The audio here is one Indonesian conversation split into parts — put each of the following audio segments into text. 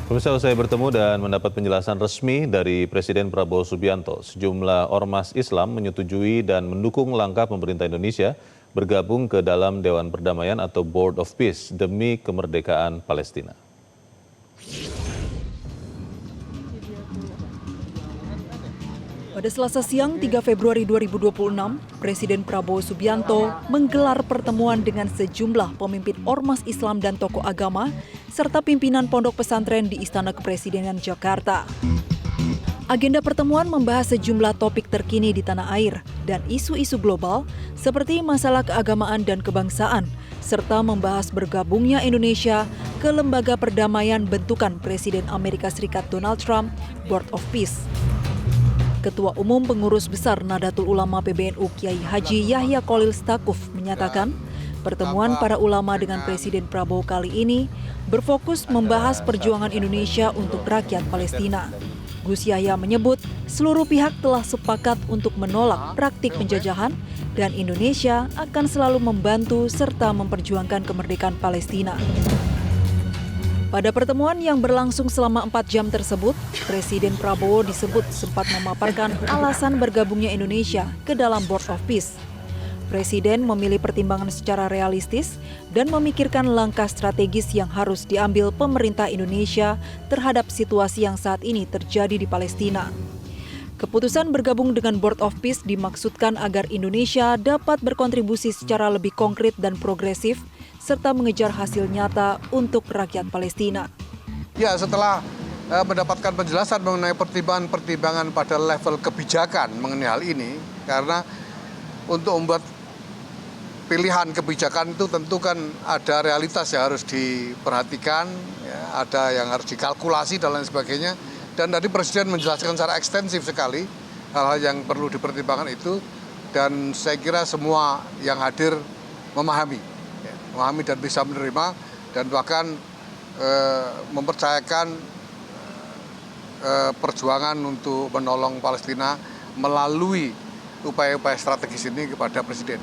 Pemirsa, usai bertemu dan mendapat penjelasan resmi dari Presiden Prabowo Subianto, sejumlah ormas Islam menyetujui dan mendukung langkah pemerintah Indonesia bergabung ke dalam Dewan Perdamaian atau Board of Peace demi kemerdekaan Palestina. Pada Selasa siang 3 Februari 2026, Presiden Prabowo Subianto menggelar pertemuan dengan sejumlah pemimpin ormas Islam dan tokoh agama, serta pimpinan pondok pesantren di Istana Kepresidenan Jakarta. Agenda pertemuan membahas sejumlah topik terkini di tanah air dan isu-isu global seperti masalah keagamaan dan kebangsaan, serta membahas bergabungnya Indonesia ke lembaga perdamaian bentukan Presiden Amerika Serikat Donald Trump, Board of Peace. Ketua Umum Pengurus Besar Nahdlatul Ulama PBNU Kiai Haji Yahya Kholil Stakuf menyatakan, pertemuan para ulama dengan Presiden Prabowo kali ini berfokus membahas perjuangan Indonesia untuk rakyat Palestina. Gus Yahya menyebut seluruh pihak telah sepakat untuk menolak praktik penjajahan dan Indonesia akan selalu membantu serta memperjuangkan kemerdekaan Palestina. Pada pertemuan yang berlangsung selama 4 jam tersebut, Presiden Prabowo disebut sempat memaparkan alasan bergabungnya Indonesia ke dalam Board of Peace. Presiden memilih pertimbangan secara realistis dan memikirkan langkah strategis yang harus diambil pemerintah Indonesia terhadap situasi yang saat ini terjadi di Palestina. Keputusan bergabung dengan Board of Peace dimaksudkan agar Indonesia dapat berkontribusi secara lebih konkret dan progresif serta mengejar hasil nyata untuk rakyat Palestina. Ya, setelah mendapatkan penjelasan mengenai pertimbangan-pertimbangan pada level kebijakan mengenai hal ini, karena untuk membuat pilihan kebijakan itu tentu kan ada realitas yang harus diperhatikan, ya, ada yang harus dikalkulasi dan lain sebagainya. Dan tadi Presiden menjelaskan secara ekstensif sekali hal-hal yang perlu dipertimbangkan itu, dan saya kira semua yang hadir memahami dan bisa menerima, dan bahkan mempercayakan perjuangan untuk menolong Palestina melalui upaya-upaya strategis ini kepada Presiden.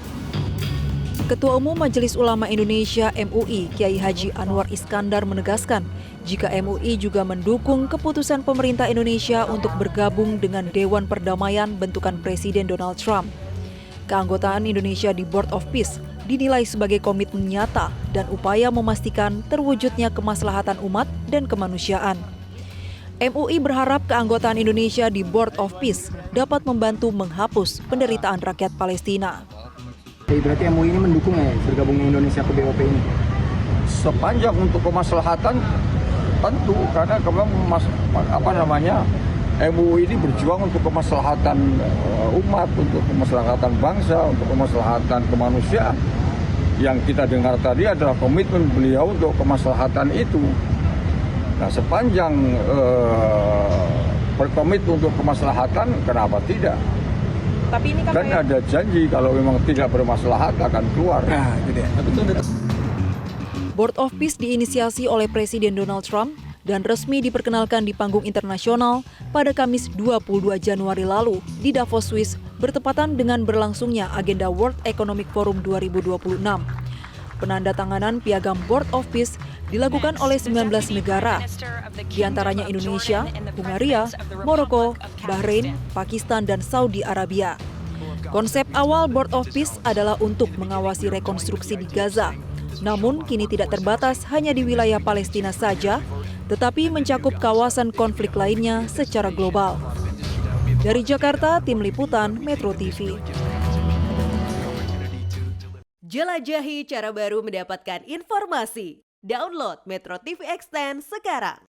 Ketua Umum Majelis Ulama Indonesia MUI Kiai Haji Anwar Iskandar menegaskan jika MUI juga mendukung keputusan pemerintah Indonesia untuk bergabung dengan Dewan Perdamaian bentukan Presiden Donald Trump. Keanggotaan Indonesia di Board of Peace dinilai sebagai komitmen nyata dan upaya memastikan terwujudnya kemaslahatan umat dan kemanusiaan. MUI berharap keanggotaan Indonesia di Board of Peace dapat membantu menghapus penderitaan rakyat Palestina. Berarti MUI ini mendukung ya bergabungnya Indonesia ke BOP ini? Sepanjang untuk kemaslahatan tentu, karena MUI ini berjuang untuk kemaslahatan umat, untuk kemaslahatan bangsa, untuk kemaslahatan kemanusiaan. Yang kita dengar tadi adalah komitmen beliau untuk kemaslahatan itu. Nah, sepanjang berkomit untuk kemaslahatan, kenapa tidak? Tapi ini kan ada janji kalau memang tidak bermaslahat akan keluar. Nah, gitu ya. Board of Peace diinisiasi oleh Presiden Donald Trump dan resmi diperkenalkan di panggung internasional pada Kamis 22 Januari lalu di Davos, Swiss, bertepatan dengan berlangsungnya agenda World Economic Forum 2026. Penandatanganan piagam Board of Peace dilakukan oleh 19 negara, di antaranya Indonesia, Hungaria, Maroko, Bahrain, Pakistan, dan Saudi Arabia. Konsep awal Board of Peace adalah untuk mengawasi rekonstruksi di Gaza, namun kini tidak terbatas hanya di wilayah Palestina saja, tetapi mencakup kawasan konflik lainnya secara global. Dari Jakarta, Tim Liputan Metro TV. Jelajahi cara baru mendapatkan informasi. Download Metro TV Extend sekarang.